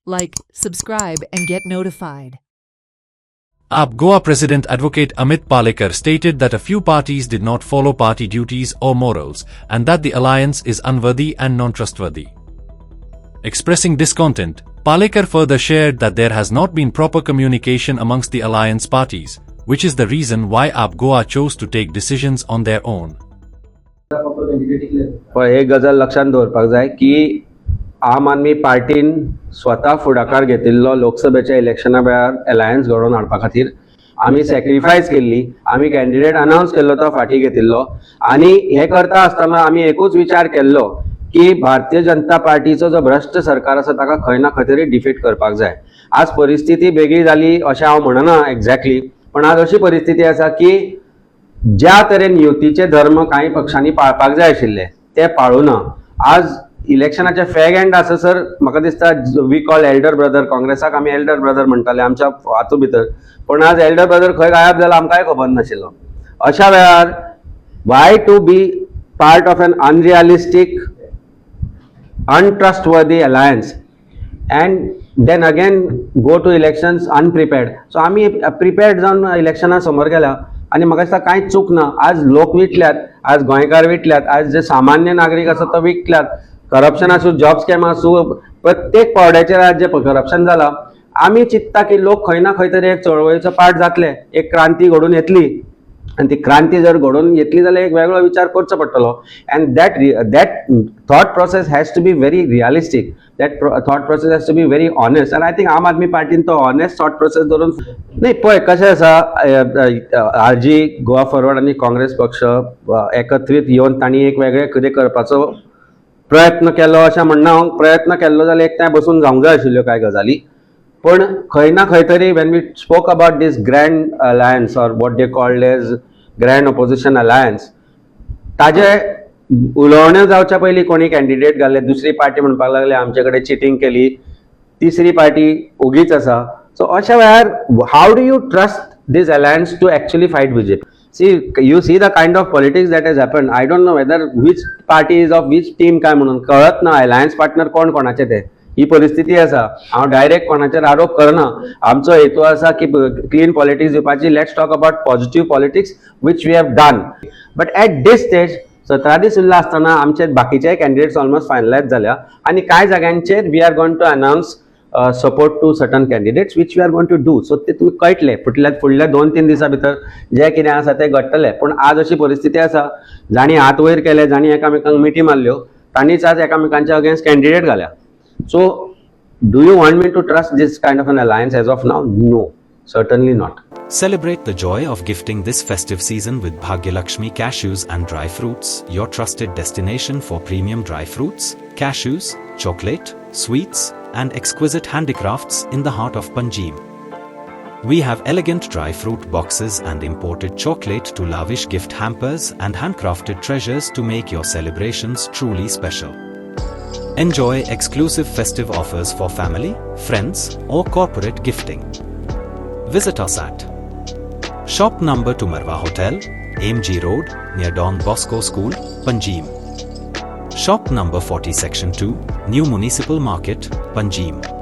Like, subscribe, and get notified. AAP Goa President Advocate Amit Palekar stated that a few parties did not follow party duties or morals and that the alliance is unworthy and non-trustworthy. Expressing discontent, Palekar further shared that there has not been proper communication amongst the alliance parties, which is the reason why AAP Goa chose to take decisions on their own. एक गजाल लक्षात दवरपाक जाय की आम आदमी पार्टीन स्वता फुडाकार घेतिल्लो लोकसभेच्या इलेक्शना वेळार अलायन्स घडोवन हाडपा खातीर आमी सॅक्रिफायस केल्ली, आमी कॅन्डिडेट अनाउन्स केल्लो तो फाटी घेतिल्लो आनी हे करता आसतना आमी एकूच विचार केल्लो की भारतीय जनता पार्टीचो जो भ्रष्ट सरकार आसा ताका खंय ना खंय तरी डिफीट करपाक जाय. आज परिस्थिती वेगळी जाली अशें हांव म्हणना एक्झॅक्टली, पण आज अशी परिस्थिती आसा की ज्या तरेन युतीचे धर्म काही पक्षांनी पाळपाक जाय आशिल्ले ते पाळूना. आज इलेक्शनाचे फॅग एंड आससर म्हाका दिसता वी कॉल एल्डर ब्रदर, काँग्रेसाक आमी एल्डर ब्रदर म्हणटाले आमच्या हातूंत भितर, पण आज एल्डर ब्रदर खंय गायब जाला आमकांय खबर नाशिल्लो. अशा वेळार why to be part of an unrealistic untrustworthy alliance and then again go to elections unprepared. So आम्ही प्रिपेर्ड जावन इलेक्शना समोर गेल्या आणि म्हाका दिसता कांयच चूक ना. आज लोक विटल्यात, आज गोंयकार विटल्यात, आज जे सामान्य नागरीक आसा तो विकल्यात. करप्शन आसूं, जॉब स्कॅम आसूं, प्रत्येक पावड्याचेर आज जे करप्शन जाला, आमी चिंतता की लोक खंय ना खंय तरी एक चळवळीचो पार्ट जातले, एक क्रांती घडून येतली आणि ती क्रांती जर घडून येतली जाल्यार एक वेगळो विचार करचो पडटलो. And that thought process has to be very realistic, that thought process has to be very honest. And I think Aam Aadmi पार्टीन तो ऑनेस्ट थॉट प्रोसेस धरून नाही. पळय कशें आसा, आरजी गोवा फॉरवर्ड आनी काँग्रेस पक्ष एकत्रीत येवन तांणी एक वेगळें कितें करपाचो प्रयत्न केलो अशें म्हणना. हांव प्रयत्न केल्लो जाल्यार एकठांय बसून जावंक जाय आशिल्ल्यो कांय गजाली, पण खंय ना खंय तरी when we spoke about these grand alliance or what they called as grand opposition alliance, ताजे उलोवण्यो जावच्या पयलीं कोणी कॅन्डिडेट घाल्ले, दुसरी पार्टी म्हणपाक लागले आमचे कडेन चिटींग केली, तिसरी पार्टी ओगीच आसा. सो अशा वेळार how do you trust these alliance to actually fight BJP? You see the kind of politics that has happened. I don't know whether which party is of which team काय म्हणून कळत ना. Alliance partner कोण कोणाचे ते, ही परिस्थिती आसा. हांव डायरेक्ट कोणाचेर आरोप करना. आमचो हेतू आसा की क्लीन पॉलिटिक्स दिवपाची. Let's talk about positive politics which we have done. But at this stage 17 दीस उरला आसतना आमचे बाकीचे कॅन्डिडेट्स ऑलमोस्ट फायनलायज झाल्या आणि कांय जाग्यांचेर we are going to announce support to certain candidates which we are going to do. So ते तुम्ही कळटले फुडल्या 2-3 दिसां भितर जे कितें आसा ते घडटले. पण आज अशी परिस्थिती आसा, जाणी हात वयर केले, जाणी एकामेकांक मिटी मारल्यो, तांणीच आज एकामेकांच्या अगेन्स्ट कॅन्डिडेट घाल्या. So, do you want me to trust this kind of an alliance as of now? No, certainly not. Celebrate the joy of gifting this festive season with Bhagyalakshmi Cashews and Dry Fruits, your trusted destination for premium dry fruits, cashews, chocolate, sweets, and exquisite handicrafts in the heart of Panjim. We have elegant dry fruit boxes and imported chocolate to lavish gift hampers and handcrafted treasures to make your celebrations truly special. Enjoy exclusive festive offers for family, friends, or corporate gifting. Visit us at Shop Number 2 Marwa Hotel, AMG Road, near Don Bosco School, Panjim. Shop Number 40 Section 2, New Municipal Market, Panjim.